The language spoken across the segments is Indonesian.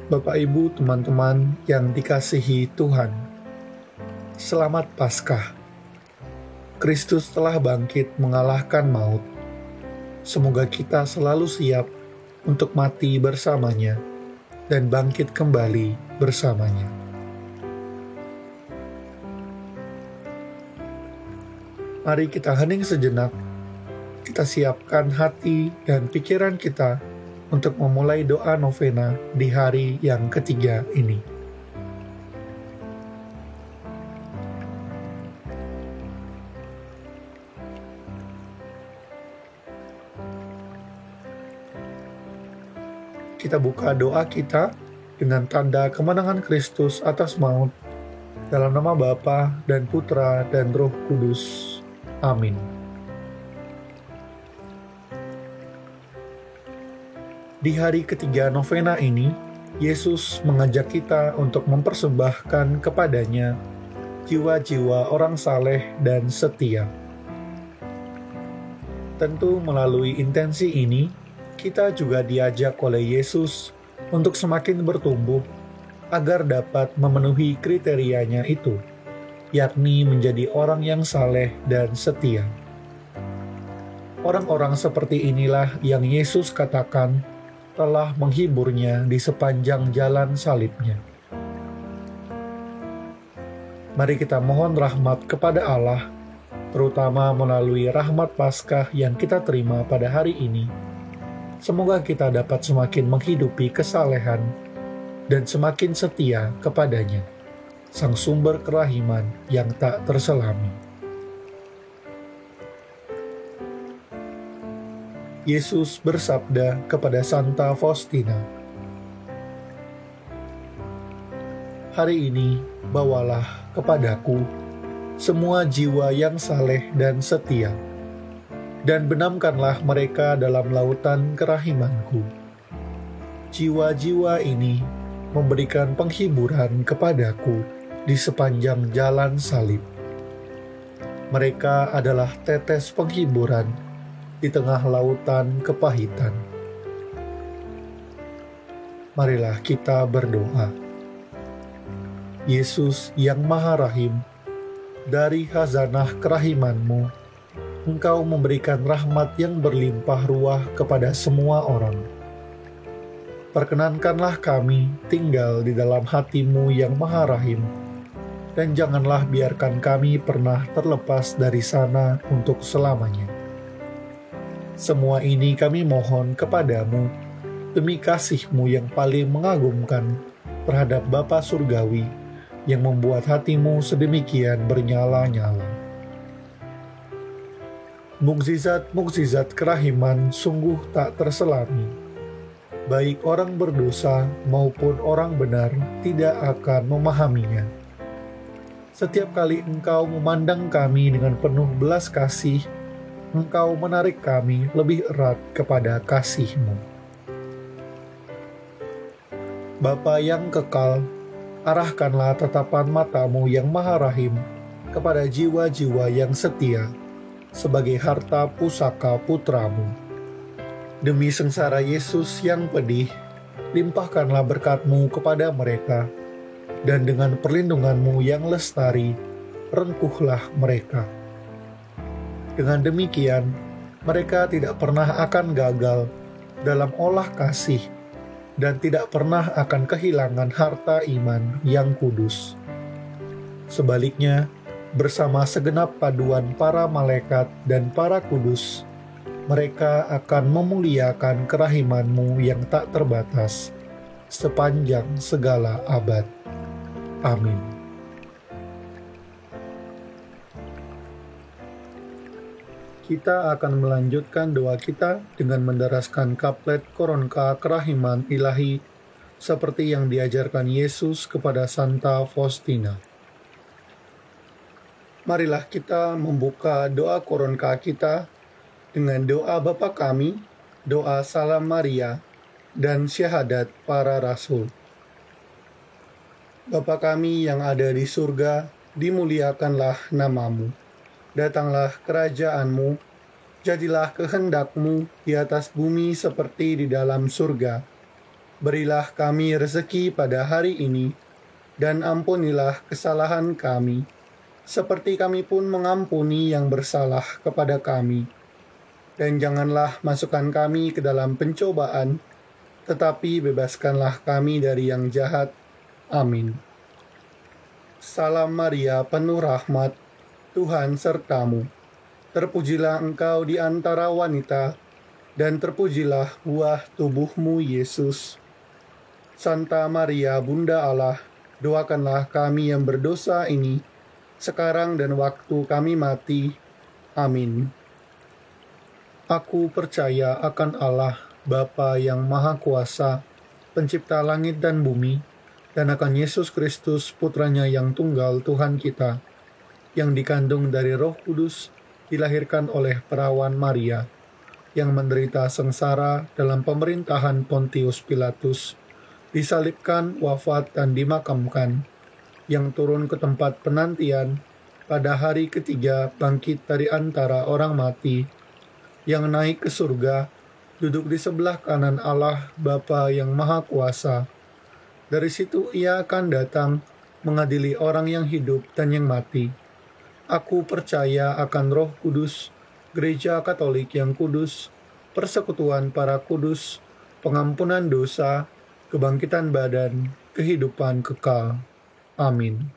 Bapak, Ibu, teman-teman yang dikasihi Tuhan, selamat Paskah. Kristus telah bangkit mengalahkan maut. Semoga kita selalu siap untuk mati bersamanya dan bangkit kembali bersamanya. Mari kita hening sejenak, kita siapkan hati dan pikiran kita untuk memulai doa novena di hari yang ketiga ini. Kita buka doa kita dengan tanda kemenangan Kristus atas maut, dalam nama Bapa dan Putra dan Roh Kudus. Amin. Di hari ketiga novena ini, Yesus mengajak kita untuk mempersembahkan kepadanya jiwa-jiwa orang saleh dan setia. Tentu melalui intensi ini, kita juga diajak oleh Yesus untuk semakin bertumbuh agar dapat memenuhi kriterianya itu, yakni menjadi orang yang saleh dan setia. Orang-orang seperti inilah yang Yesus katakan telah menghiburnya di sepanjang jalan salibnya. Mari kita mohon rahmat kepada Allah, terutama melalui rahmat Paskah yang kita terima pada hari ini. Semoga kita dapat semakin menghidupi kesalehan dan semakin setia kepadanya, Sang Sumber kerahiman yang tak terselami. Yesus bersabda kepada Santa Faustina, "Hari ini bawalah kepadaku semua jiwa yang saleh dan setia, dan benamkanlah mereka dalam lautan kerahimanku." Jiwa-jiwa ini memberikan penghiburan kepadaku di sepanjang jalan salib. Mereka adalah tetes penghiburan di tengah lautan kepahitan. Marilah kita berdoa. Yesus yang Maha Rahim, dari khazanah kerahiman-Mu, Engkau memberikan rahmat yang berlimpah ruah kepada semua orang. Perkenankanlah kami tinggal di dalam hati-Mu yang Maha Rahim, dan janganlah biarkan kami pernah terlepas dari sana untuk selamanya. Semua ini kami mohon kepadamu, demi kasih-Mu yang paling mengagumkan terhadap Bapa Surgawi, yang membuat hati-Mu sedemikian bernyala-nyala. Mukjizat-mukjizat kerahiman sungguh tak terselami. Baik orang berdosa maupun orang benar tidak akan memahaminya. Setiap kali Engkau memandang kami dengan penuh belas kasih, Engkau menarik kami lebih erat kepada kasih-Mu. Bapa yang kekal, arahkanlah tatapan mata-Mu yang Maha Rahim kepada jiwa-jiwa yang setia sebagai harta pusaka putra-Mu. Demi sengsara Yesus yang pedih, limpahkanlah berkat-Mu kepada mereka, dan dengan perlindungan-Mu yang lestari, rengkuhlah mereka. Dengan demikian, mereka tidak pernah akan gagal dalam olah kasih dan tidak pernah akan kehilangan harta iman yang kudus. Sebaliknya, bersama segenap paduan para malaikat dan para kudus, mereka akan memuliakan kerahiman-Mu yang tak terbatas sepanjang segala abad. Amin. Kita akan melanjutkan doa kita dengan menderaskan kaplet Koronka Kerahiman Ilahi seperti yang diajarkan Yesus kepada Santa Faustina. Marilah kita membuka doa Koronka kita dengan doa Bapa Kami, doa Salam Maria, dan syahadat para rasul. Bapa kami yang ada di surga, dimuliakanlah nama-Mu. Datanglah kerajaan-Mu, jadilah kehendak-Mu di atas bumi seperti di dalam surga. Berilah kami rezeki pada hari ini, dan ampunilah kesalahan kami, seperti kami pun mengampuni yang bersalah kepada kami. Dan janganlah masukkan kami ke dalam pencobaan, tetapi bebaskanlah kami dari yang jahat. Amin. Salam Maria, penuh rahmat, Tuhan sertamu. Terpujilah engkau di antara wanita, dan terpujilah buah tubuhmu, Yesus. Santa Maria, Bunda Allah, doakanlah kami yang berdosa ini, sekarang dan waktu kami mati. Amin. Aku percaya akan Allah, Bapa yang Maha Kuasa, pencipta langit dan bumi, dan akan Yesus Kristus, Putranya yang tunggal Tuhan kita, yang dikandung dari Roh Kudus, dilahirkan oleh perawan Maria, yang menderita sengsara dalam pemerintahan Pontius Pilatus, disalibkan, wafat, dan dimakamkan, yang turun ke tempat penantian, pada hari ketiga bangkit dari antara orang mati, yang naik ke surga, duduk di sebelah kanan Allah Bapa yang Maha Kuasa. Dari situ ia akan datang mengadili orang yang hidup dan yang mati. Aku percaya akan Roh Kudus, Gereja Katolik yang kudus, persekutuan para kudus, pengampunan dosa, kebangkitan badan, kehidupan kekal. Amin.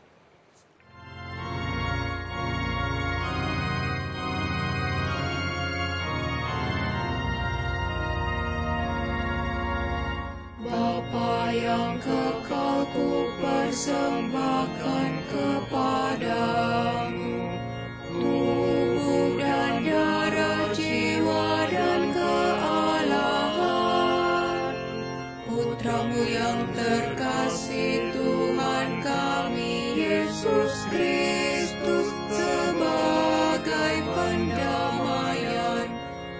Bapa yang kekal, ku persembahkan kepadamu tubuh dan darah, jiwa dan kealahan Putramu yang terkasih, Tuhan kami Yesus Kristus, sebagai pendamaian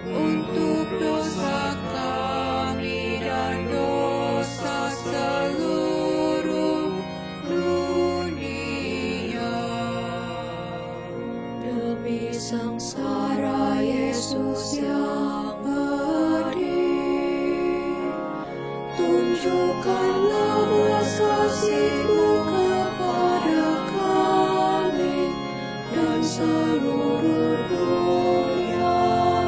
untuk dosa kami dan dosa seluruh dunia. Demi sengsara Yesus yang pedih, tunjukkanlah belas kasih-Mu kepada kami dan seluruh dunia.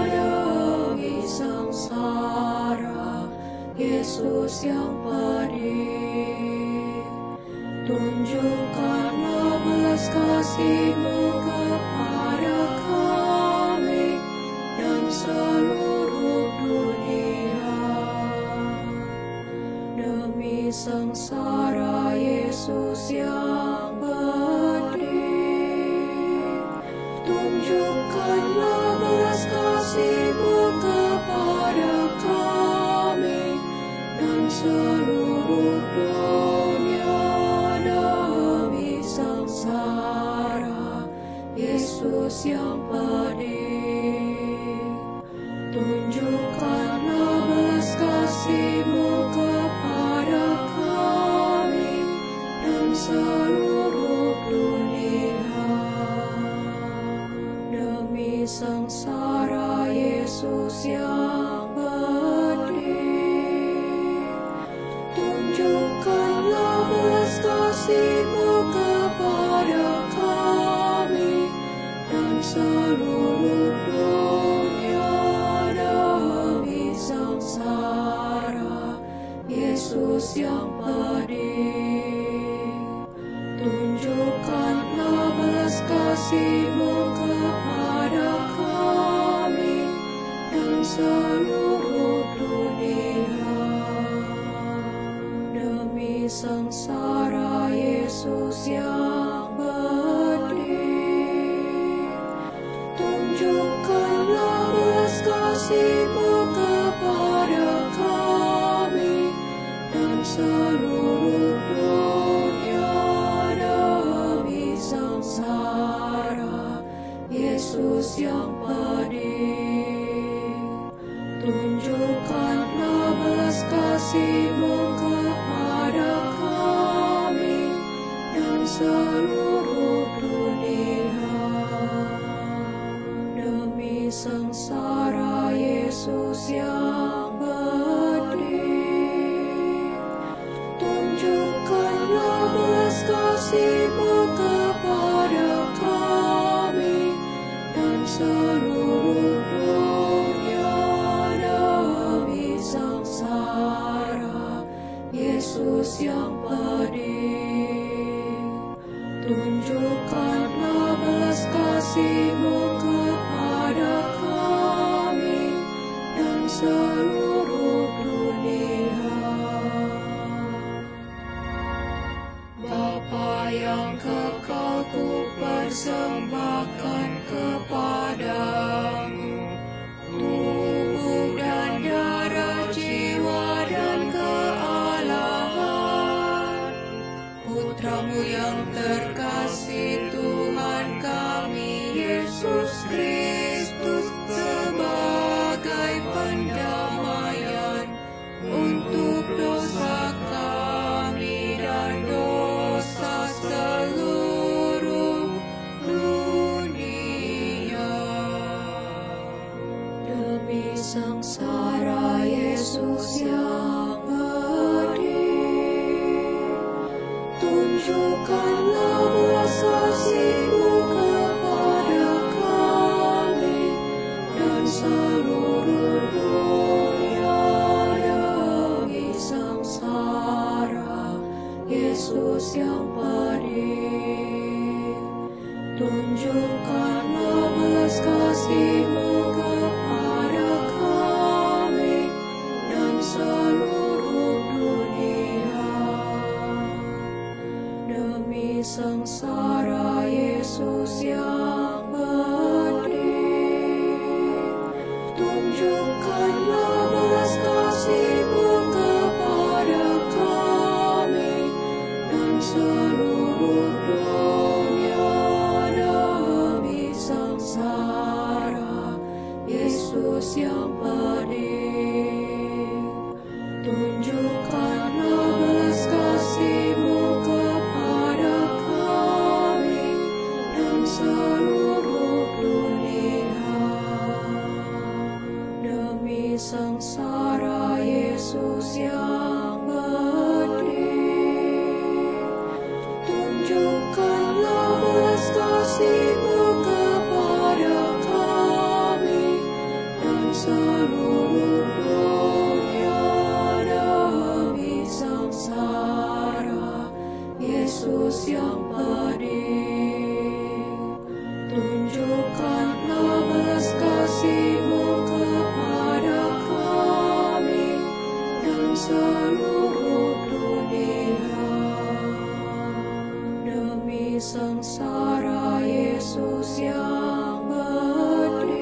Demi sengsara Yesus yang pedih, tunjukkanlah belas kasih-Mu kepada kami dan seluruh dunia. Demi sengsara Yesus yang pedih, tunjukkanlah belas kasih-Mu kepada kami dan seluruh dunia. Demi sengsara Yesus yang pedih, tunjukkanlah belas kasih-Mu kepada kami dan seluruh dunia. Demi sengsara Yesus yang pedih, tunjukkanlah belas kasih-Mu kepada kami dan seluruh dunia. Demi sengsara Yesus yang pedih, tunjukkanlah belas kasih-Mu kepada kami dan seluruh dunia. Demi sengsara Yesus yang pedih, tunjukkanlah belas kasih-Mu kepada kami dan seluruh dunia. Demi sengsara Yesus yang pedih, tunjukkanlah belas kasih-Mu kepada kami dan seluruh dunia. Demi sengsara Yesus yang pedih, Yesus yang pedih. Tunjukkanlah belas kasih-Mu kepada kami dan seluruh dunia. Bapa yang kekal, ku persembahkan kepadamu tubuh dan darah, jiwa dan kealahan Putra-Mu yang terkasih, Tuhan kami Yesus Kristus, sebagai pendamaian untuk dosa kami dan dosa seluruh dunia. Demi sengsara Yesus yang pedih, tunjukkanlah belas kasih-Mu kepada kami dan seluruh dunia. Demi sengsara Yesus yang pedih, tunjukkanlah belas kasih-Mu kepada kami dan seluruh dunia. Demi sengsara Yesus yang pedih, tunjukkanlah belas kasih-Mu kepada kami dan seluruh dunia. Demi sengsara Yesus yang pedih, tunjukkanlah belas kasih-Mu kepada kami dan seluruh dunia. Demi sengsara Yesus yang pedih, tunjukkanlah belas kasih-Mu kepada kami dan seluruh dunia. Demi sengsara Yesus yang pedih, tunjukkanlah belas kasih-Mu kepada kami dan seluruh dunia. Demi sengsara Yesus yang pedih,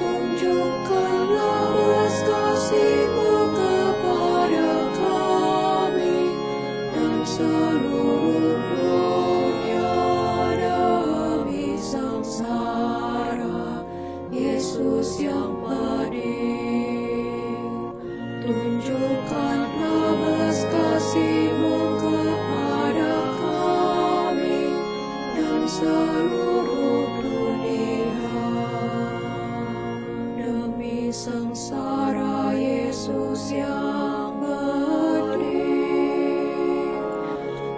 tunjukkanlah belas kasih-Mu kepada kami dan seluruh dunia. Demi sengsara Yesus yang pedih, tunjukkanlah belas kasih-Mu kepada kami dan seluruh dunia. Demi sengsara Yesus yang pedih,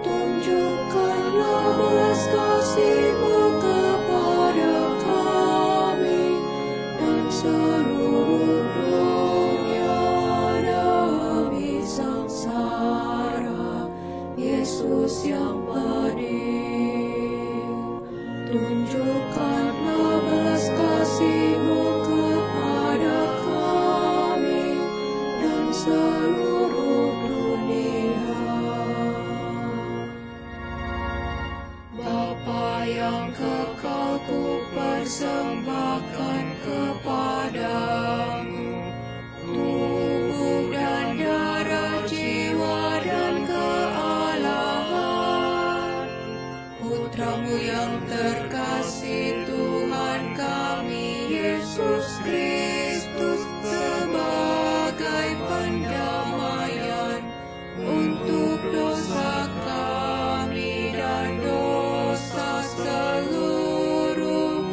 tunjukkanlah belas kasih-Mu kepada kami dan seluruh dunia. Demi sengsara Yesus yang pedih, tunjukkanlah belas kasih-Mu kepada kami dan seluruh dunia. Bapa yang kekal, ku persembahkan kepadamu tubuh dan darah, jiwa dan kealahan Putra-Mu yang terkasih, Tuhan kami Yesus Kristus, sebagai pendamaian untuk dosa kami dan dosa seluruh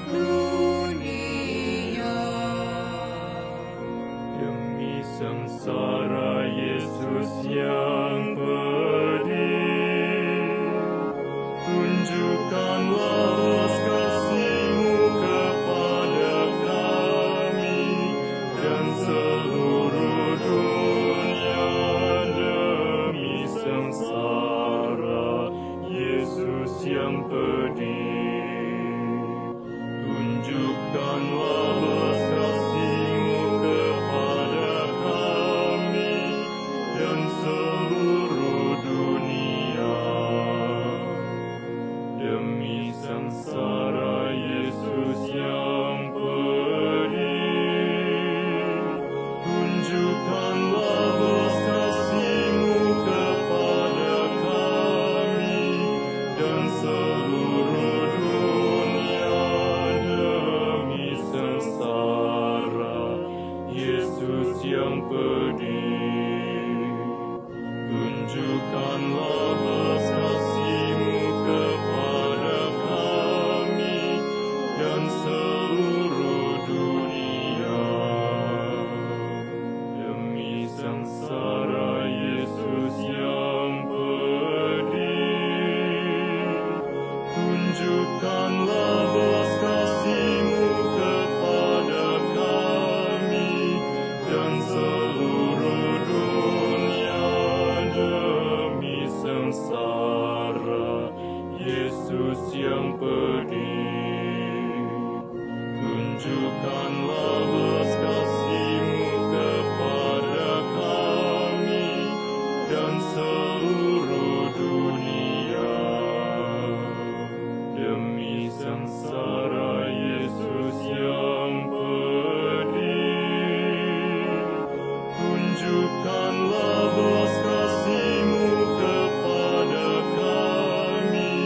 dunia. Demi sengsara Yesus yang pedih, tunjukkanlah belas kasih-Mu kepada kami dan seluruh dunia. yang pedih. Tunjukkanlah belas kasih-Mu kepada kami dan seluruh dunia. Demi sengsara Yesus yang pedih, tunjukkanlah belas kasih-Mu kepada kami dan seluruh dunia. Demi sengsara Yesus yang pedih, tunjukkanlah belas kasih-Mu kepada kami dan seluruh dunia. Demi sengsara Yesus yang pedih, tunjukkanlah belas kasih-Mu kepada kami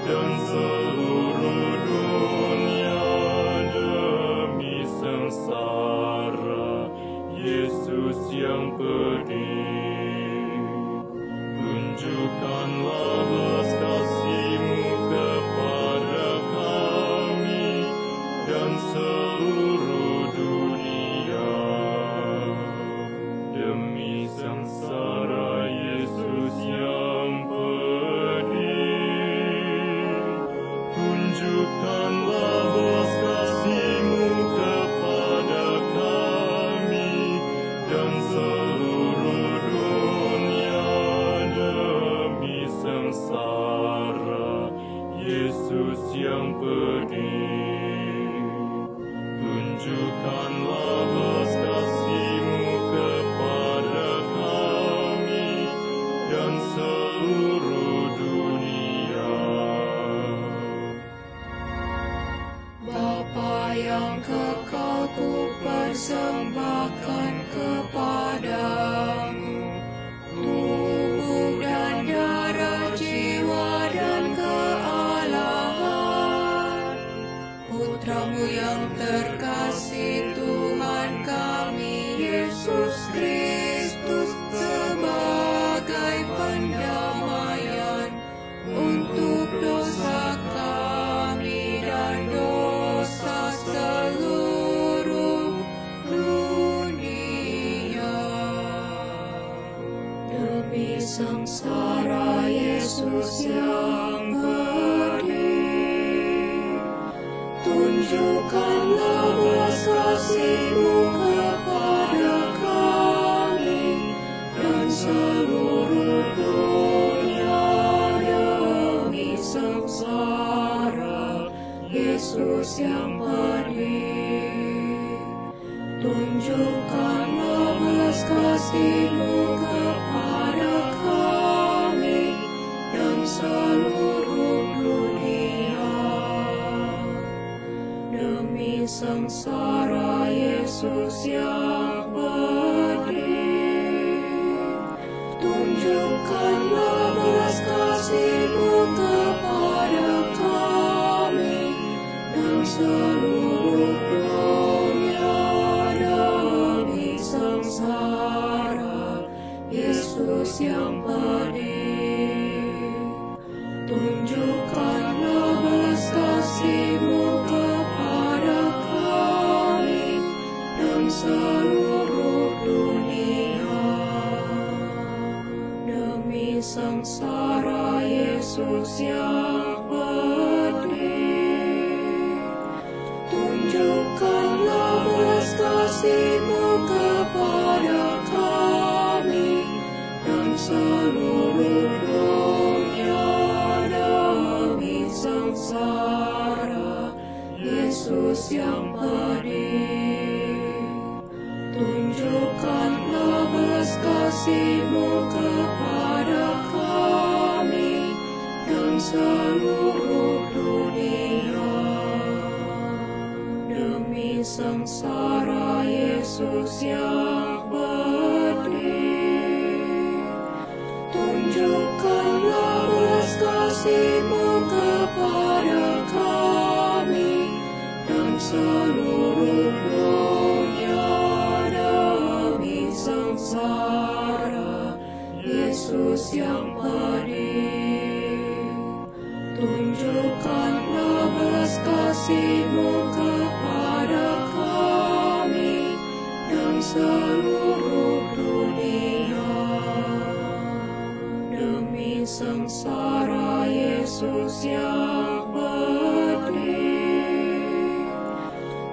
dan seluruh dunia. Demi sengsara Yesus yang pedih, tunjukkanlah belas kasih-Mu kepada kami dan seluruh dunia. Demi sengsara Yesus yang pedih, tunjukkanlah belas kasih-Mu kepada kami dan seluruh dunia. Demi sengsara Yesus yang pedih, tunjukkanlah belas kasih-Mu kepada kami dan seluruh dunia. Bapa yang kekal, ku persembahkan kepadamu tubuh dan darah, jiwa dan kealahan Putra-Mu yang terkasih, Tuhan kami Yesus Kristus, sebagai pendamaian untuk dosa kami dan dosa seluruh dunia. Demi sengsara Yesus yang pedih, tunjukkanlah belas kasih-Mu kepada kami dan seluruh dunia. Demi sengsara Yesus yang pedih, tunjukkanlah belas kasih-Mu kepada kami dan seluruh dunia. Demi sengsara Yesus yang pedih, tunjukkanlah belas kasih-Mu kepada kami dan seluruh dunia. Demi sengsara Yesus yang pedih, tunjukkanlah belas kasih-Mu kepada kami dan seluruh dunia. Demi sengsara Yesus yang pedih, tunjukkanlah belas kasih-Mu kepada kami dan seluruh dunia. Demi sengsara Yesus yang pedih, tunjukkanlah belas kasih-Mu kepada kami dan seluruh dunia. Demi sengsara Yesus yang pedih, tunjukkanlah belas kasih-Mu kepada kami dan seluruh dunia. Yesus yang pedih. Tunjukkanlah belas kasih-Mu kepada kami dan seluruh dunia. Demi sengsara Yesus yang pedih,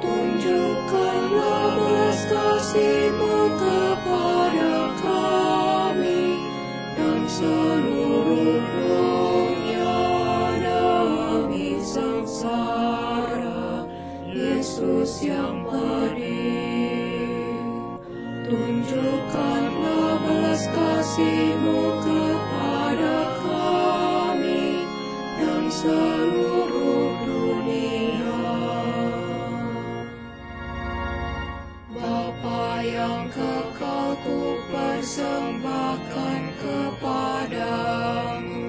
tunjukkanlah belas kasih-Mu kepada kami dan seluruh dunia. Demi sengsara Yesus yang pedih, tunjukkanlah belas kasih-Mu kepada kami dan seluruh dunia. Bapa yang kekal, ku persembahkan kepadamu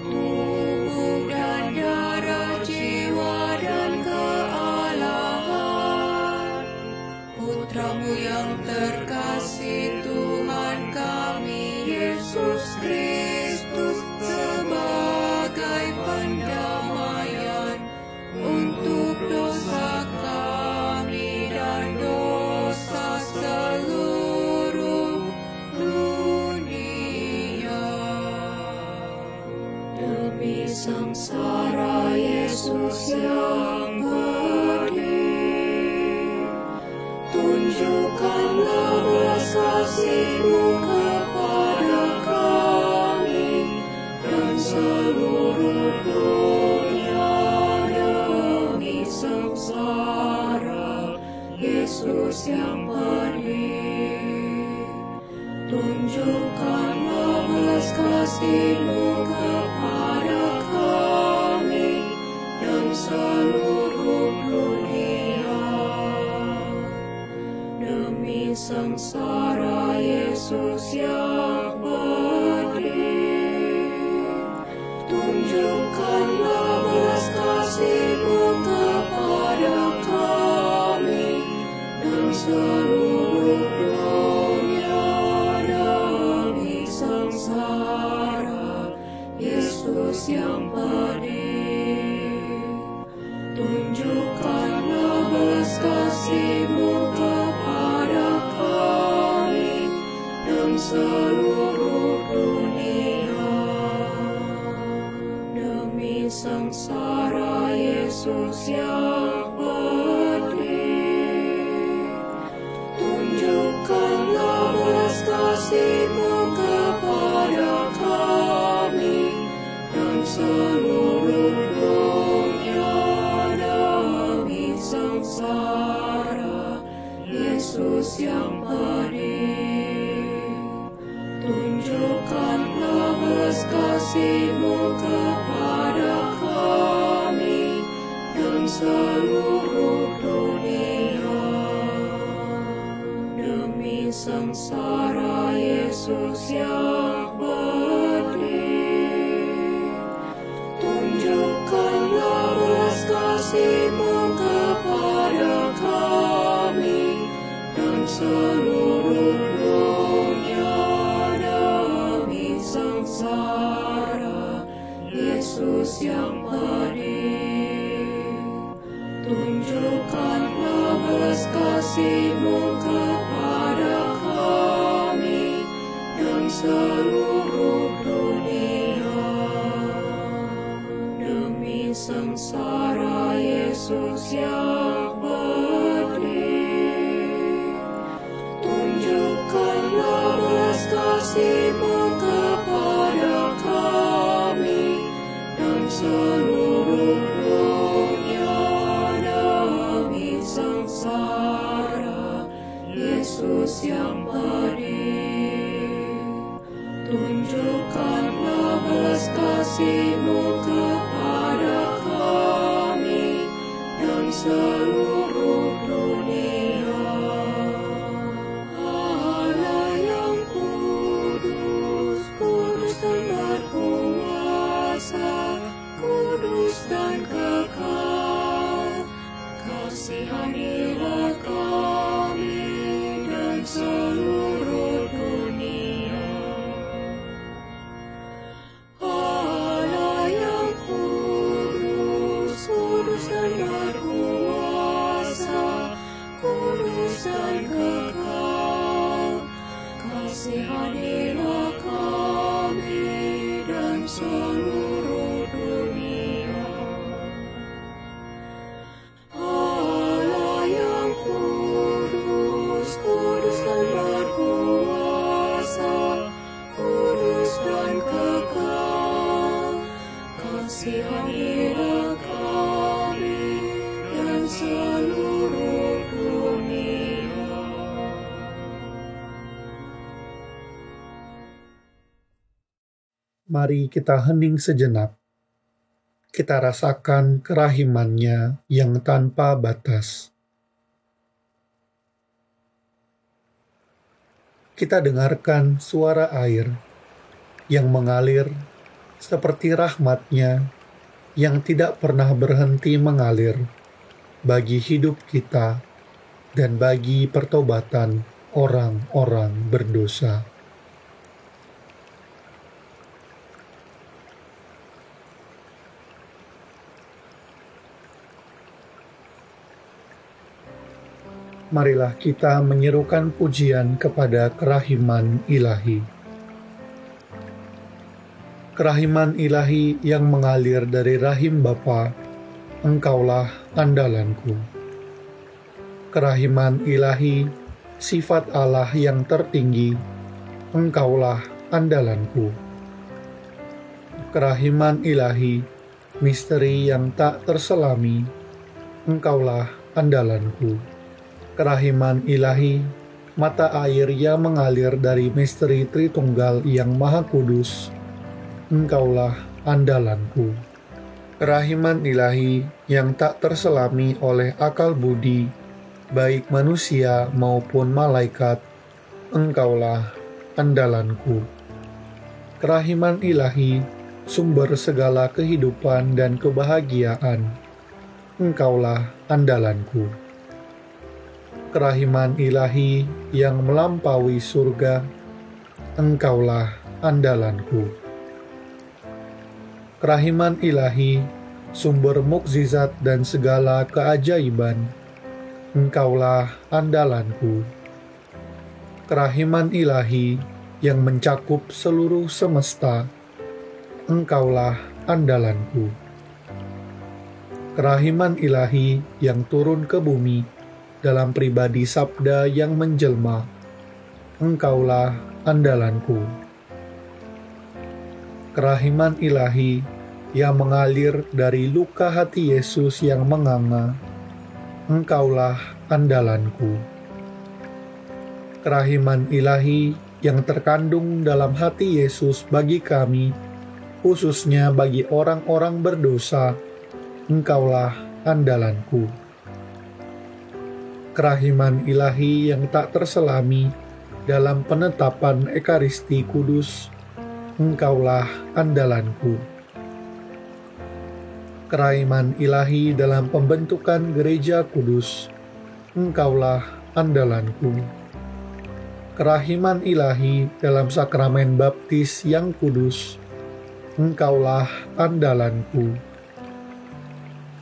tubuh dan darah, jiwa dan kealahan Putra-Mu yang terkasih, Tuhan kami Yesus Kristus, sebagai pendamaian untuk dosa kami dan dosa seluruh dunia. Demi sengsara Yesus yang pedih, tunjukkanlah belas kasih-Mu kepada kami dan seluruh dunia. Demi sengsara Yesus yang pedih, tunjukkanlah belas kasih-Mu kepada kami dan seluruh dunia. Demi sengsara Yesus yang pedih, tunjukkanlah belas kasih-Mu kepada kami dan seluruh dunia. Demi sengsara Yesus yang pedih, tunjukkanlah belas kasih-Mu kepada kami dan seluruh dunia. Demi sengsara Yesus yang pedih, tunjukkanlah belas kasih-Mu kepada kami dan seluruh dunia. Demi sengsara Yesus yang pedih, tunjukkanlah belas kasih-Mu kepada kami dan seluruh dunia. Demi sengsara Yesus yang pedih, tunjukkanlah belas kasih-Mu kepada kami dan seluruh dunia. Demi sengsara Yesus yang pedih, tunjukkanlah belas kasih-Mu kepada kami dan seluruh dunia. Demi sengsara Yesus yang pedih, tunjukkanlah belas kasih-Mu kepada kami dan seluruh dunia. Demi sengsara Yesus yang pedih, tunjukkanlah belas kasih-Mu kepada kami dan seluruh dunia. Allah yang kudus, kudus dan berkuasa, kudus dan kekal, kasihanilah kami dan seluruh dunia. kudus dan kekal. Kasihanilah kami dan seluruh dunia. Allah yang kudus, kudus dan berkuasa, kudus dan kekal. Kasihanilah kami dan seluruh dunia. Mari kita hening sejenak. Kita rasakan kerahiman-Nya yang tanpa batas. Kita dengarkan suara air yang mengalir seperti rahmat-Nya yang tidak pernah berhenti mengalir bagi hidup kita dan bagi pertobatan orang-orang berdosa. Marilah kita menyerukan pujian kepada kerahiman ilahi. Kerahiman ilahi yang mengalir dari rahim Bapa, Engkaulah andalanku. Kerahiman ilahi, sifat Allah yang tertinggi, Engkaulah andalanku. Kerahiman ilahi, misteri yang tak terselami, Engkaulah andalanku. Kerahiman ilahi, mata air yang mengalir dari misteri Tritunggal yang Maha Kudus, Engkaulah andalanku. Kerahiman ilahi yang tak terselami oleh akal budi, baik manusia maupun malaikat, Engkaulah andalanku. Kerahiman ilahi, sumber segala kehidupan dan kebahagiaan, Engkaulah andalanku. Kerahiman ilahi yang melampaui surga, Engkaulah andalanku. Kerahiman ilahi, sumber mukjizat dan segala keajaiban, Engkaulah andalanku. Kerahiman ilahi yang mencakup seluruh semesta, Engkaulah andalanku. Kerahiman ilahi yang turun ke bumi dalam pribadi sabda yang menjelma, Engkaulah andalanku. Kerahiman ilahi yang mengalir dari luka hati Yesus yang menganga, Engkaulah andalanku. Kerahiman ilahi yang terkandung dalam hati Yesus bagi kami, khususnya bagi orang-orang berdosa, Engkaulah andalanku. Kerahiman ilahi yang tak terselami dalam penetapan Ekaristi Kudus, Engkaulah andalanku. Kerahiman ilahi dalam pembentukan Gereja Kudus, Engkaulah andalanku. Kerahiman ilahi dalam sakramen baptis yang kudus, Engkaulah andalanku.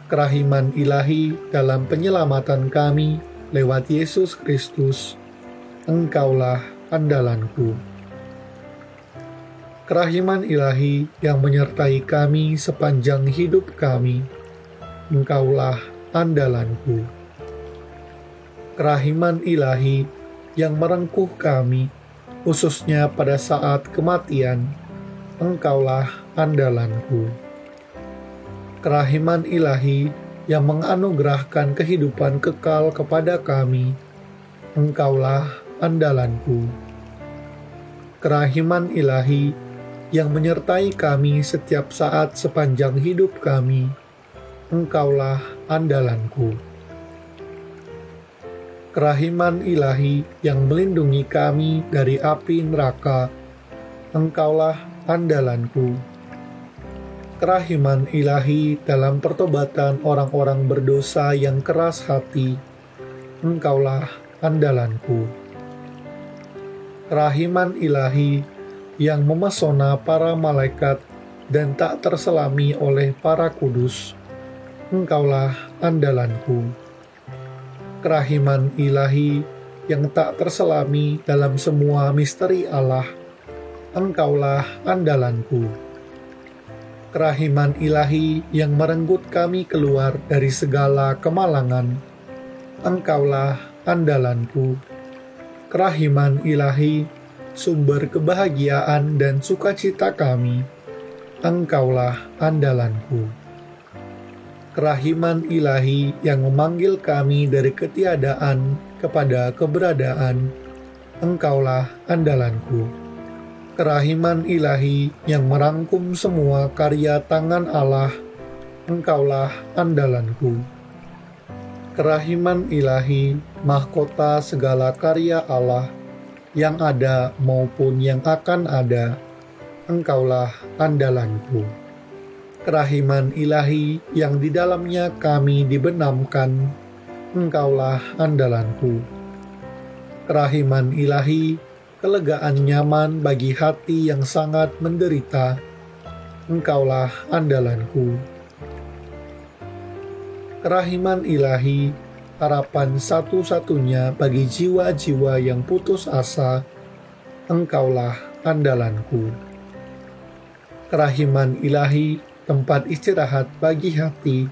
Kerahiman ilahi dalam penyelamatan kami lewat Yesus Kristus, Engkaulah andalanku. Kerahiman ilahi yang menyertai kami sepanjang hidup kami, Engkaulah andalanku. Kerahiman ilahi yang merengkuh kami, khususnya pada saat kematian, Engkaulah andalanku. Kerahiman ilahi yang menganugerahkan kehidupan kekal kepada kami, Engkaulah andalanku. Kerahiman ilahi yang menyertai kami setiap saat sepanjang hidup kami, Engkaulah andalanku. Kerahiman ilahi yang melindungi kami dari api neraka, Engkaulah andalanku. Kerahiman ilahi dalam pertobatan orang-orang berdosa yang keras hati, Engkaulah andalanku. Kerahiman ilahi yang memesona para malaikat dan tak terselami oleh para kudus, Engkaulah andalanku. kerahiman ilahi yang tak terselami dalam semua misteri Allah, Engkaulah andalanku. Kerahiman ilahi yang merenggut kami keluar dari segala kemalangan, Engkaulah andalanku. Kerahiman ilahi, sumber kebahagiaan dan sukacita kami, Engkaulah andalanku. Kerahiman ilahi yang memanggil kami dari ketiadaan kepada keberadaan, Engkaulah andalanku. Kerahiman ilahi yang merangkum semua karya tangan Allah, Engkaulah andalanku. Kerahiman ilahi, mahkota segala karya Allah, yang ada maupun yang akan ada, Engkaulah andalanku. Kerahiman ilahi yang di dalamnya kami dibenamkan, Engkaulah andalanku. Kerahiman ilahi, kelegaan nyaman bagi hati yang sangat menderita, Engkaulah andalanku. Kerahiman ilahi, harapan satu-satunya bagi jiwa-jiwa yang putus asa, Engkaulah andalanku. Kerahiman ilahi, tempat istirahat bagi hati,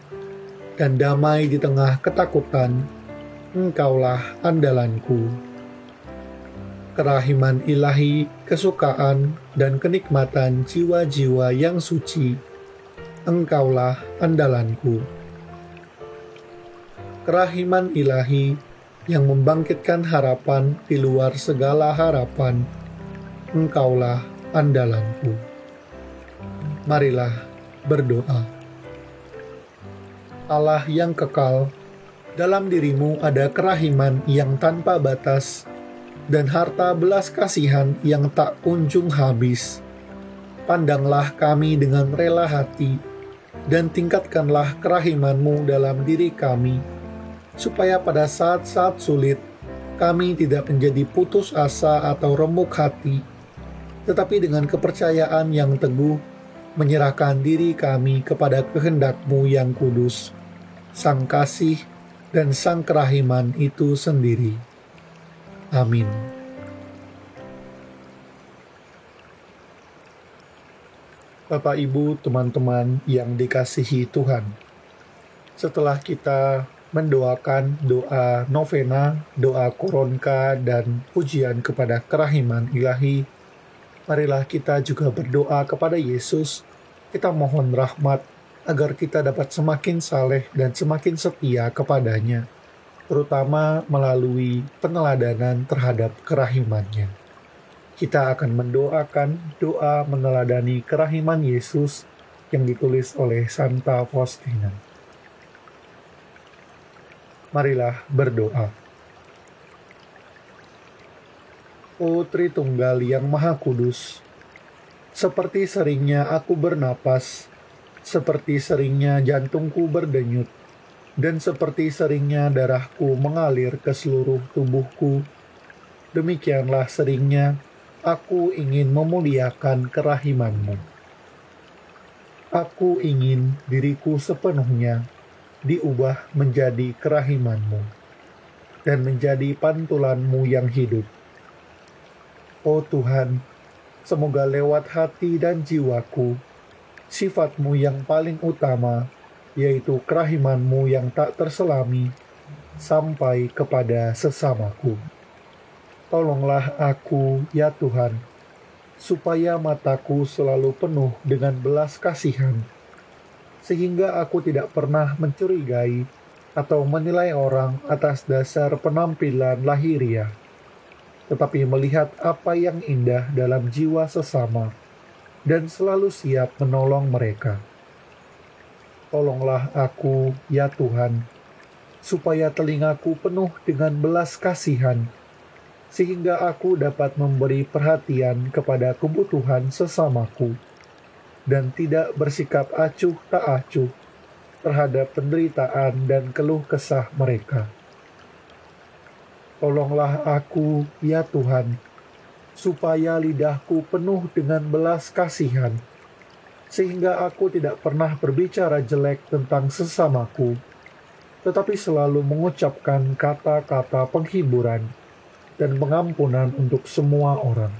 dan damai di tengah ketakutan, Engkaulah andalanku. Kerahiman ilahi, kesukaan dan kenikmatan jiwa-jiwa yang suci, Engkaulah andalanku. Kerahiman ilahi yang membangkitkan harapan di luar segala harapan, Engkaulah andalanku. Marilah berdoa. Allah yang kekal, dalam dirimu ada kerahiman yang tanpa batas, dan harta belas kasihan yang tak kunjung habis. Pandanglah kami dengan rela hati, dan tingkatkanlah kerahiman-Mu dalam diri kami, supaya pada saat-saat sulit, kami tidak menjadi putus asa atau remuk hati, tetapi dengan kepercayaan yang teguh, menyerahkan diri kami kepada kehendak-Mu yang kudus, Sang Kasih dan Sang Kerahiman itu sendiri. Amin. Bapak, Ibu, teman-teman yang dikasihi Tuhan, setelah kita mendoakan doa novena, doa koronka, dan pujian kepada kerahiman ilahi, marilah kita juga berdoa kepada Yesus. Kita mohon rahmat agar kita dapat semakin saleh dan semakin setia kepadanya, terutama melalui peneladanan terhadap kerahimannya. Kita akan mendoakan doa meneladani kerahiman Yesus yang ditulis oleh Santa Faustina. Marilah berdoa. O Tritunggal yang Maha Kudus, seperti seringnya aku bernapas, seperti seringnya jantungku berdenyut, dan seperti seringnya darahku mengalir ke seluruh tubuhku, demikianlah seringnya aku ingin memuliakan kerahiman-Mu. Aku ingin diriku sepenuhnya diubah menjadi kerahiman-Mu, dan menjadi pantulan-Mu yang hidup. O Tuhan, semoga lewat hati dan jiwaku, sifat-Mu yang paling utama, yaitu kerahiman-Mu yang tak terselami, sampai kepada sesamaku. Tolonglah aku, ya Tuhan, supaya mataku selalu penuh dengan belas kasihan, sehingga aku tidak pernah mencurigai atau menilai orang atas dasar penampilan lahiriah, tetapi melihat apa yang indah dalam jiwa sesama, dan selalu siap menolong mereka. Tolonglah aku, ya Tuhan, supaya telingaku penuh dengan belas kasihan, sehingga aku dapat memberi perhatian kepada kebutuhan sesamaku, dan tidak bersikap acuh tak acuh terhadap penderitaan dan keluh kesah mereka. Tolonglah aku, ya Tuhan, supaya lidahku penuh dengan belas kasihan, sehingga aku tidak pernah berbicara jelek tentang sesamaku, tetapi selalu mengucapkan kata-kata penghiburan dan pengampunan untuk semua orang.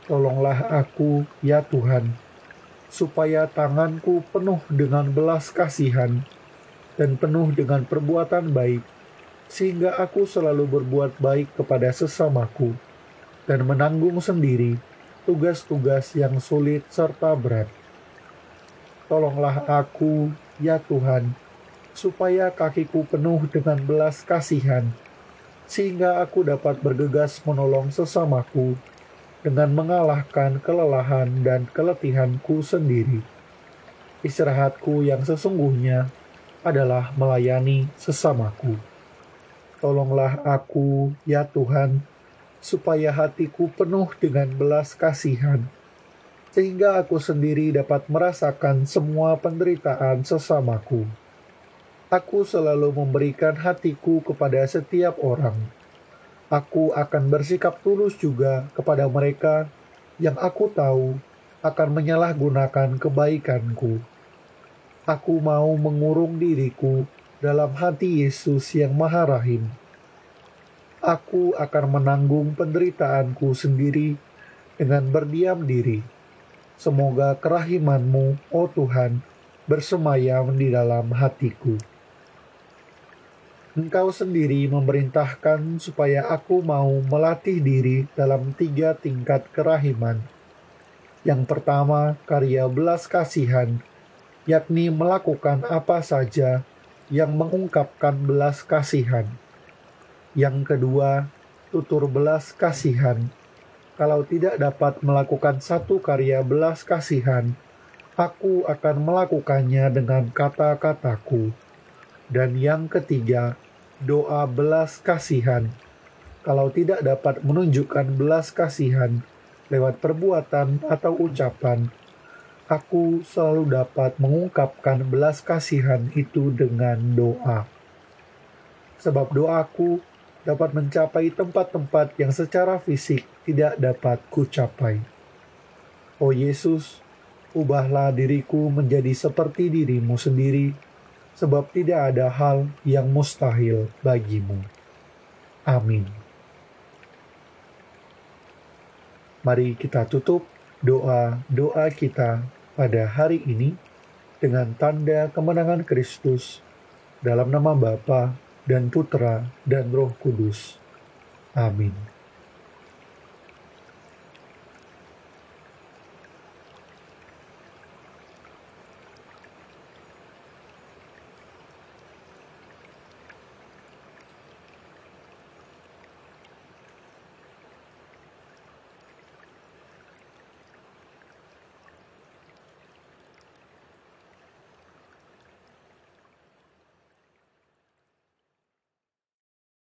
Tolonglah aku, ya Tuhan, supaya tanganku penuh dengan belas kasihan dan penuh dengan perbuatan baik, sehingga aku selalu berbuat baik kepada sesamaku dan menanggung sendiri tugas-tugas yang sulit serta berat. Tolonglah aku, ya Tuhan, supaya kakiku penuh dengan belas kasihan, sehingga aku dapat bergegas menolong sesamaku dengan mengalahkan kelelahan dan keletihanku sendiri. Istirahatku yang sesungguhnya adalah melayani sesamaku. Tolonglah aku, ya Tuhan, supaya hatiku penuh dengan belas kasihan, sehingga aku sendiri dapat merasakan semua penderitaan sesamaku. Aku selalu memberikan hatiku kepada setiap orang. Aku akan bersikap tulus juga kepada mereka yang aku tahu akan menyalahgunakan kebaikanku. Aku mau mengurung diriku dalam hati Yesus yang Maha Rahim. Aku akan menanggung penderitaanku sendiri dengan berdiam diri. Semoga kerahiman-Mu, oh Tuhan, bersemayam di dalam hatiku. Engkau sendiri memerintahkan supaya aku mau melatih diri dalam 3 tingkat kerahiman. Yang pertama, karya belas kasihan, yakni melakukan apa saja yang mengungkapkan belas kasihan. Yang kedua, tutur belas kasihan. Kalau tidak dapat melakukan satu karya belas kasihan, aku akan melakukannya dengan kata-kataku. Dan yang ketiga, doa belas kasihan. Kalau tidak dapat menunjukkan belas kasihan lewat perbuatan atau ucapan, aku selalu dapat mengungkapkan belas kasihan itu dengan doa. Sebab doaku dapat mencapai tempat-tempat yang secara fisik tidak dapat kucapai. Oh Yesus, ubahlah diriku menjadi seperti diri-Mu sendiri, sebab tidak ada hal yang mustahil bagimu. Amin. Mari kita tutup doa-doa kita pada hari ini dengan tanda kemenangan Kristus dalam nama Bapa dan Putra dan Roh Kudus. Amin.